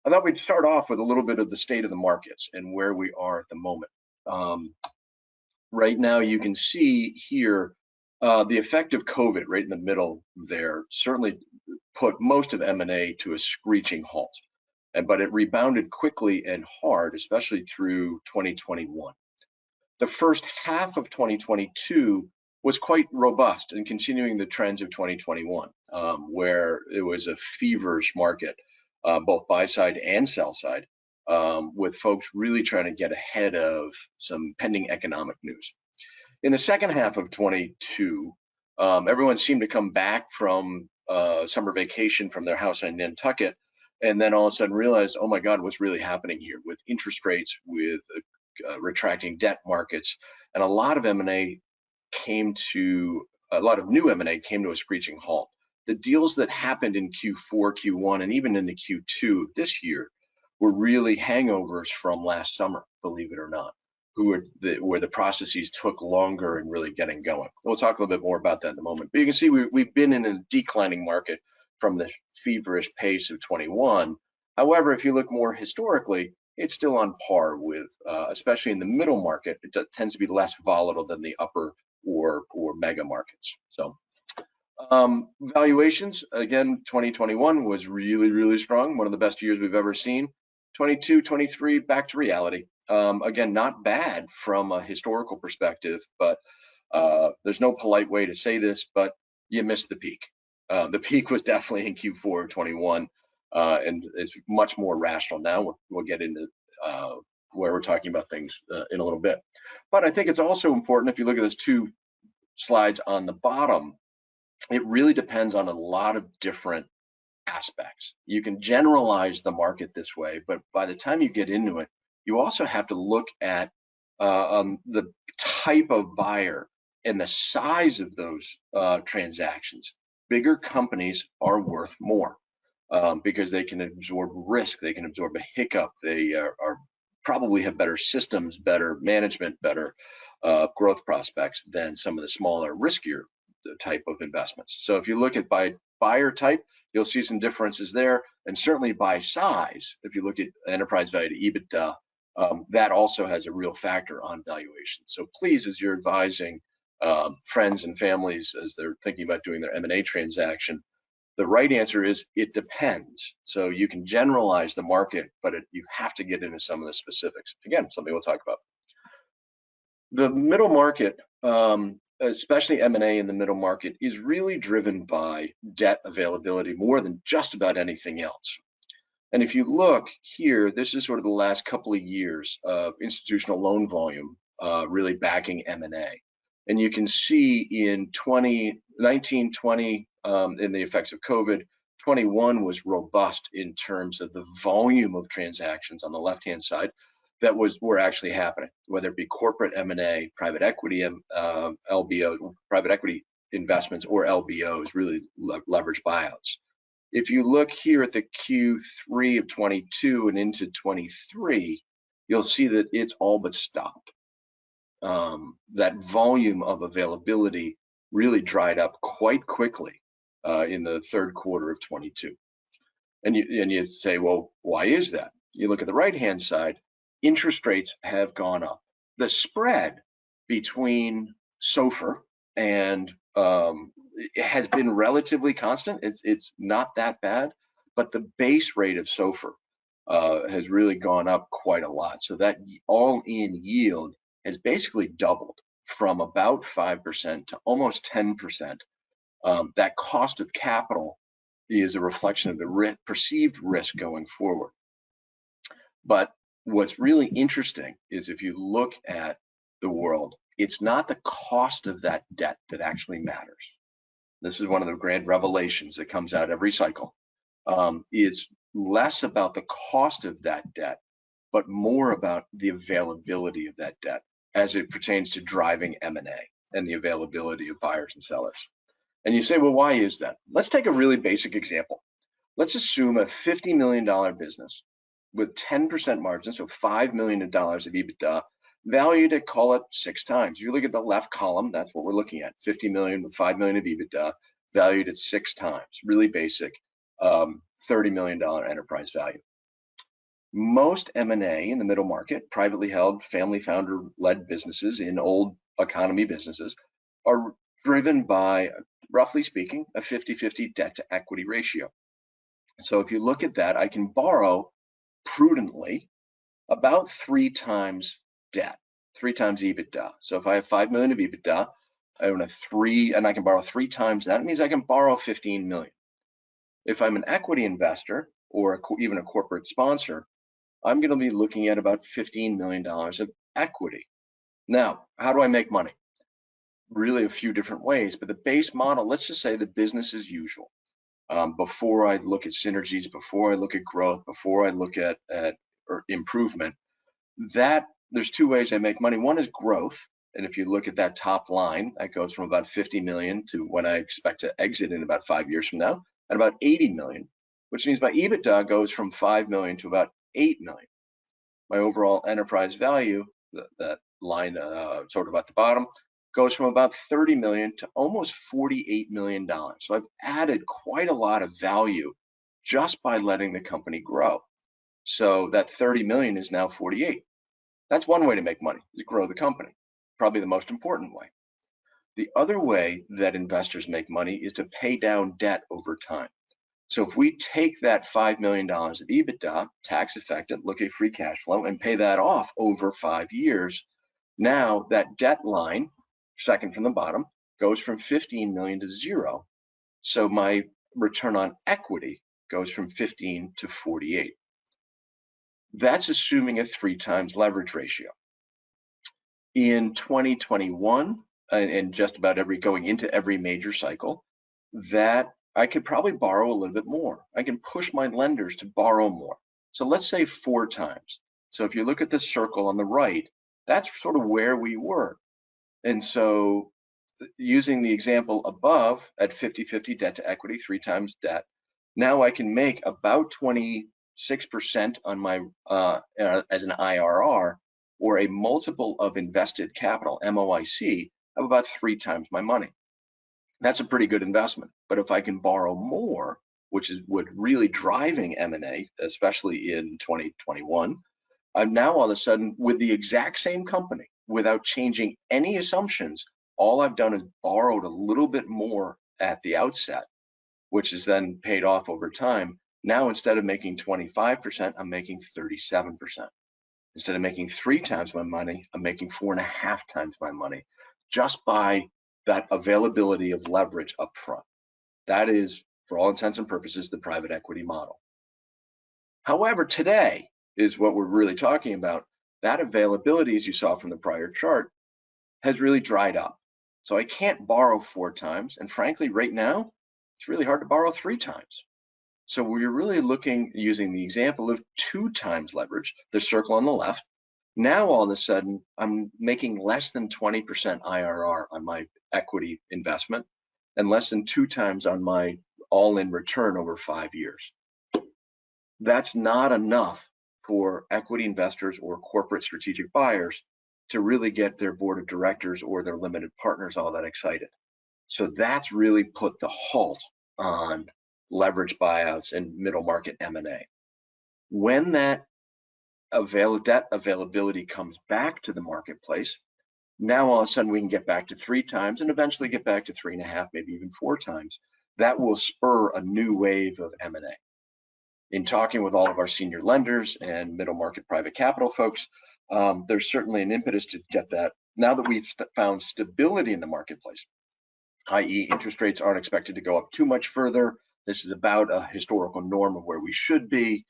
I thought we'd start off with a little bit of the state of the markets and where we are at the moment. Right now, you can see here the effect of COVID right in the middle there certainly put most of M&A to a screeching halt, but it rebounded quickly and hard, especially through 2021. The first half of 2022 was quite robust and continuing the trends of 2021, where it was a feverish market, both buy side and sell side, with folks really trying to get ahead of some pending economic news. In the second half of 22, everyone seemed to come back from summer vacation from their house in Nantucket, and then all of a sudden realized, oh my God, what's really happening here with interest rates, with retracting debt markets, and a lot of new M&A came to a screeching halt. The deals that happened in Q4, Q1, and even into Q2 of this year were really hangovers from last summer, believe it or not, where the processes took longer and really getting going. We'll talk a little bit more about that in a moment. But you can see we've been in a declining market from the feverish pace of 21. However, if you look more historically, it's still on par with, especially in the middle market, it tends to be less volatile than the upper or mega markets. So valuations, again, 2021 was really, really strong, one of the best years we've ever seen. 22, 23, back to reality. Again, not bad from a historical perspective, but there's no polite way to say this, but you missed the peak. The peak was definitely in Q4 of 21, and it's much more rational now. We'll get into where we're talking about things in a little bit. But I think it's also important, if you look at those two slides on the bottom, it really depends on a lot of different aspects. You can generalize the market this way, but by the time you get into it, you also have to look at the type of buyer and the size of those transactions. Bigger companies are worth more because they can absorb risk, they can absorb a hiccup, they are probably have better systems, better management, better growth prospects than some of the smaller, riskier type of investments. So if you look at by buyer type, you'll see some differences there, and certainly by size, if you look at enterprise value to EBITDA, that also has a real factor on valuation. So please, as you're advising friends and families as they're thinking about doing their M&A transaction, the right answer is it depends. So you can generalize the market, but you have to get into some of the specifics. Again, something we'll talk about. The middle market, especially M&A in the middle market, is really driven by debt availability more than just about anything else. And if you look here, this is sort of the last couple of years of institutional loan volume really backing M&A. And you can see in 2019, 20, in the effects of COVID, 21 was robust in terms of the volume of transactions on the left-hand side that were actually happening, whether it be corporate M&A, private equity, LBO, private equity investments, or LBOs, really leveraged buyouts. If you look here at the Q3 of 22 and into 23, you'll see that it's all but stopped. That volume of availability really dried up quite quickly in the third quarter of 22. And you say, well, why is that? You look at the right-hand side, interest rates have gone up. The spread between SOFR and it has been relatively constant. It's not that bad, but the base rate of SOFR has really gone up quite a lot. So that all-in yield has basically doubled from about 5% to almost 10%. That cost of capital is a reflection of the perceived risk going forward. But what's really interesting is if you look at the world, it's not the cost of that debt that actually matters. This is one of the grand revelations that comes out every cycle. It's less about the cost of that debt, but more about the availability of that debt as it pertains to driving M&A and the availability of buyers and sellers. And you say, well, why is that? Let's take a really basic example. Let's assume a $50 million business with 10% margin, so $5 million of EBITDA, valued at, call it 6 times. If you look at the left column, that's what we're looking at, 50 million with 5 million of EBITDA, valued at 6 times, really basic, $30 million enterprise value. Most M&A in the middle market, privately held, family founder-led businesses in old economy businesses, are driven by, roughly speaking, a 50-50 debt to equity ratio. So if you look at that, I can borrow prudently about 3 times debt, 3 times EBITDA. So if I have 5 million of EBITDA, I own a 3, and I can borrow 3 times that. It means I can borrow 15 million. If I'm an equity investor or even a corporate sponsor, I'm going to be looking at about $15 million of equity. Now, how do I make money? Really a few different ways, but the base model, let's just say the business as usual. Before I look at synergies, before I look at growth, before I look at improvement, that there's 2 ways I make money. One is growth. And if you look at that top line, that goes from about 50 million to when I expect to exit in about 5 years from now, at about 80 million, which means my EBITDA goes from 5 million to about 8 million. My overall enterprise value, that line sort of at the bottom, goes from about 30 million to almost $48 million. So I've added quite a lot of value just by letting the company grow. So that 30 million is now 48. That's one way to make money, is grow the company, probably the most important way. The other way that investors make money is to pay down debt over time. So if we take that $5 million of EBITDA, tax affected, look at free cash flow, and pay that off over 5 years, now that debt line, second from the bottom, goes from 15 million to 0. So my return on equity goes from 15 to 48. That's assuming a 3 times leverage ratio. In 2021, and just about going into every major cycle, that I could probably borrow a little bit more. I can push my lenders to borrow more. So let's say 4 times. So if you look at the circle on the right, that's sort of where we were. And so using the example above at 50-50 debt to equity, 3 times debt, now I can make about 26% on my as an IRR, or a multiple of invested capital, MOIC, of about 3 times my money. That's a pretty good investment. But if I can borrow more, which is what really driving M&A, especially in 2021, I'm now all of a sudden with the exact same company, without changing any assumptions, all I've done is borrowed a little bit more at the outset, which is then paid off over time. Now, instead of making 25%, I'm making 37%. Instead of making 3 times my money, I'm making 4.5 times my money, just by that availability of leverage up front. That is, for all intents and purposes, the private equity model. However, today is what we're really talking about. That availability, as you saw from the prior chart, has really dried up. So I can't borrow 4 times. And frankly, right now, it's really hard to borrow 3 times. So we're really looking, using the example of 2 times leverage, the circle on the left. Now, all of a sudden, I'm making less than 20% IRR on my equity investment and less than 2 times on my all-in return over 5 years. That's not enough for equity investors or corporate strategic buyers to really get their board of directors or their limited partners all that excited. So that's really put the halt on leverage buyouts and middle market M&A. When that debt availability comes back to the marketplace, now all of a sudden we can get back to 3 times and eventually get back to 3.5, maybe even 4 times. That will spur a new wave of M&A. In talking with all of our senior lenders and middle market private capital folks, there's certainly an impetus to get that. Now that we've found stability in the marketplace, i.e. interest rates aren't expected to go up too much further. This is about a historical norm of where we should be.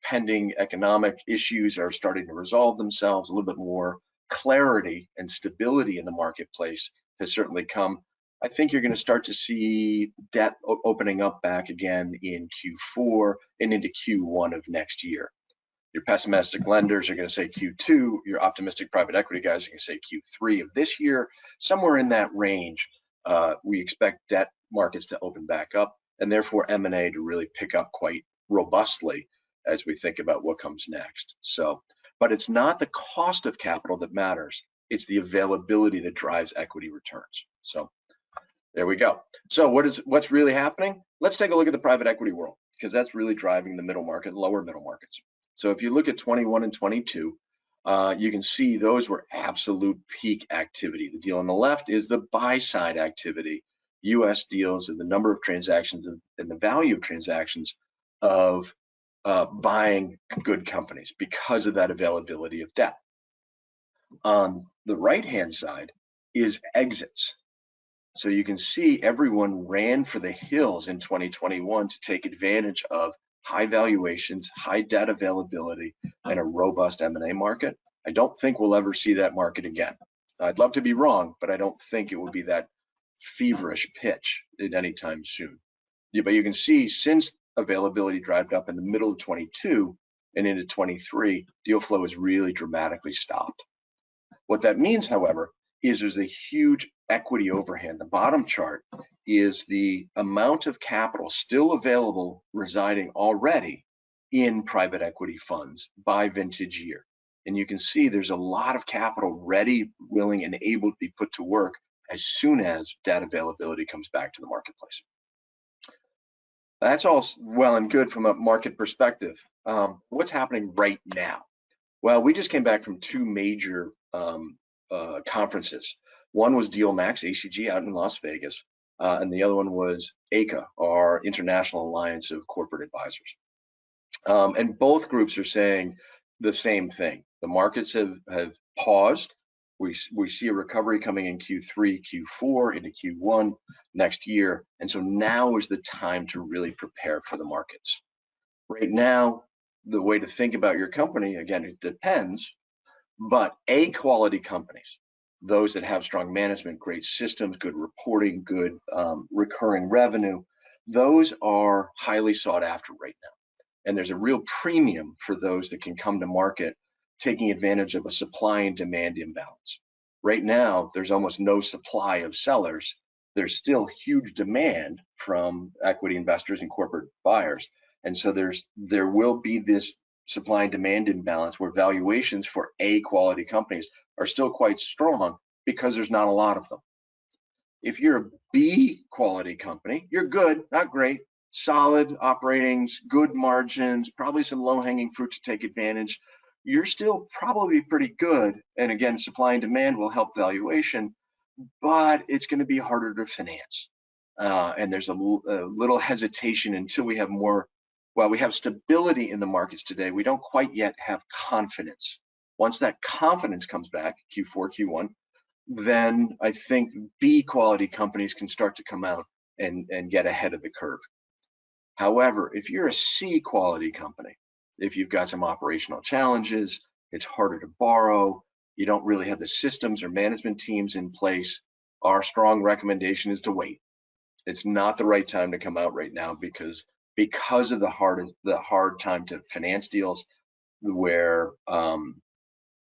Pending economic issues are starting to resolve themselves. A little bit more clarity and stability in the marketplace has certainly come. I think you're going to start to see debt opening up back again in Q4 and into Q1 of next year. Your pessimistic lenders are going to say Q2. Your optimistic private equity guys are going to say Q3 of this year. Somewhere in that range, we expect debt markets to open back up, and therefore M&A to really pick up quite robustly as we think about what comes next. So, but it's not the cost of capital that matters. It's the availability that drives equity returns. So there we go. So what's really happening? Let's take a look at the private equity world, because that's really driving the middle market, lower middle markets. So if you look at 21 and 22, you can see those were absolute peak activity. The deal on the left is the buy side activity, US deals, and the number of transactions and the value of transactions of buying good companies because of that availability of debt. On the right-hand side is exits. So you can see everyone ran for the hills in 2021 to take advantage of high valuations, high debt availability, and a robust M&A market. I don't think we'll ever see that market again. I'd love to be wrong, but I don't think it will be that feverish pitch at any time soon. Yeah, but you can see since availability dried up in the middle of 22 and into 23, deal flow has really dramatically stopped. What that means, however, is there's a huge equity overhang. The bottom chart is the amount of capital still available residing already in private equity funds by vintage year. And you can see there's a lot of capital ready, willing, and able to be put to work as soon as debt availability comes back to the marketplace. That's all well and good from a market perspective. What's happening right now? Well, we just came back from two major conferences. One was Deal Max, ACG, out in Las Vegas, and the other one was ACA, our International Alliance of Corporate Advisors. And both groups are saying the same thing. The markets have paused. We see a recovery coming in Q3, Q4, into Q1 next year. And so now is the time to really prepare for the markets. Right now, the way to think about your company, again, it depends, but A quality companies, those that have strong management, great systems, good reporting, good recurring revenue, those are highly sought after right now. And there's a real premium for those that can come to market taking advantage of a supply and demand imbalance. Right now, there's almost no supply of sellers. There's still huge demand from equity investors and corporate buyers. And so there will be this supply and demand imbalance where valuations for A quality companies are still quite strong because there's not a lot of them. If you're a B quality company, you're good, not great, solid operatings, good margins, probably some low-hanging fruit to take advantage. You're still probably pretty good. And again, supply and demand will help valuation, but it's going to be harder to finance. And there's a little hesitation until we have more. While we have stability in the markets today, we don't quite yet have confidence. Once that confidence comes back, Q4, Q1, then I think B quality companies can start to come out and get ahead of the curve. However, if you're a C quality company, if you've got some operational challenges, it's harder to borrow, you don't really have the systems or management teams in place, our strong recommendation is to wait. It's not the right time to come out right now because of the hard time to finance deals where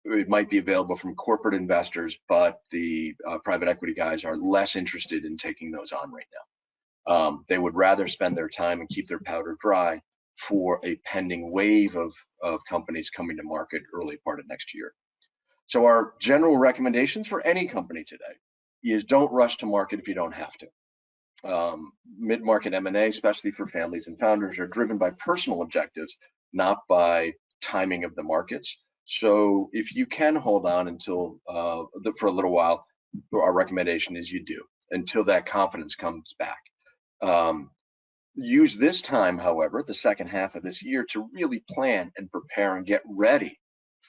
it might be available from corporate investors, but the private equity guys are less interested in taking those on right now. They would rather spend their time and keep their powder dry for a pending wave of companies coming to market early part of next year. So our general recommendations for any company today is don't rush to market if you don't have to. Mid-market M&A, especially for families and founders, are driven by personal objectives, not by timing of the markets. So if you can hold on until for a little while, our recommendation is you do until that confidence comes back. Use this time, however, the second half of this year to really plan and prepare and get ready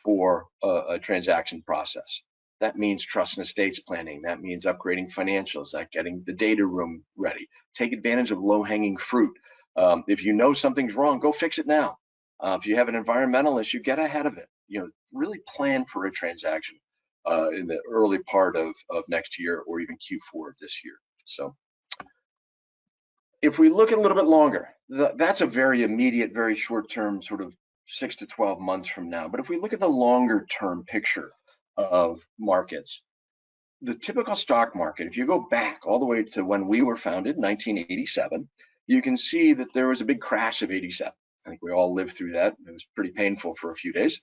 for a transaction process. That means trust and estates planning. That means upgrading financials, like getting the data room ready. Take advantage of low-hanging fruit. If you know something's wrong, go fix it now. If you have an environmental issue, get ahead of it. Really plan for a transaction in the early part of next year or even Q4 of this year. So if we look at a little bit longer, that's a very immediate, very short-term, sort of 6 to 12 months from now. But if we look at the longer-term picture of markets, the typical stock market, if you go back all the way to when we were founded, 1987, you can see that there was a big crash of 87. I think we all lived through that. It was pretty painful for a few days,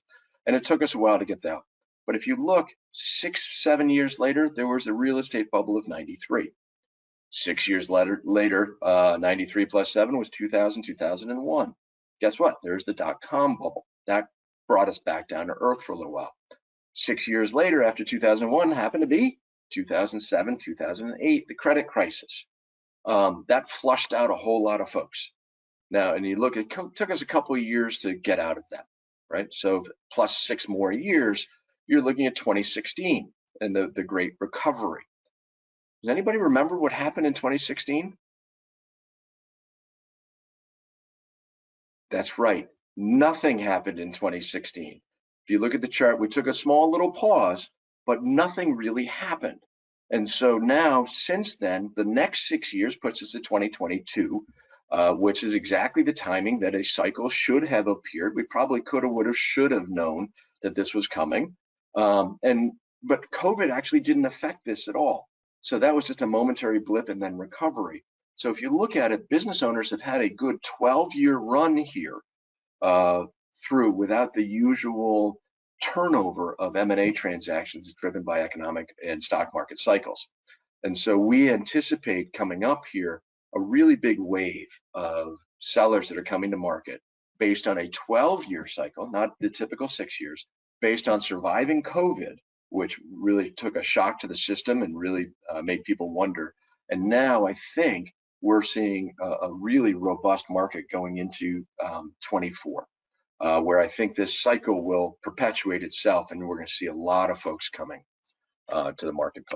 and it took us a while to get out. But if you look 6, 7 years later, there was a real estate bubble of 93. 6 years later, 93 plus 7 was 2000, 2001. Guess what? There's the dot-com bubble. That brought us back down to earth for a little while. 6 years later, after 2001, happened to be 2007, 2008, the credit crisis. That flushed out a whole lot of folks. Now, and you look, it took us a couple of years to get out of that, right? So plus 6 more years, you're looking at 2016 and the Great Recovery. Does anybody remember what happened in 2016? That's right. Nothing happened in 2016. If you look at the chart, we took a small little pause, but nothing really happened. And so now, since then, the next 6 years puts us at 2022, which is exactly the timing that a cycle should have appeared. We probably could have, would have, should have known that this was coming. But COVID actually didn't affect this at all. So that was just a momentary blip and then recovery. So if you look at it, business owners have had a good 12-year run here through without the usual turnover of M&A transactions driven by economic and stock market cycles. And so we anticipate coming up here a really big wave of sellers that are coming to market based on a 12-year cycle, not the typical 6 years, based on surviving COVID, which really took a shock to the system and really made people wonder. And now I think we're seeing a really robust market going into 24, where I think this cycle will perpetuate itself, and we're going to see a lot of folks coming to the marketplace.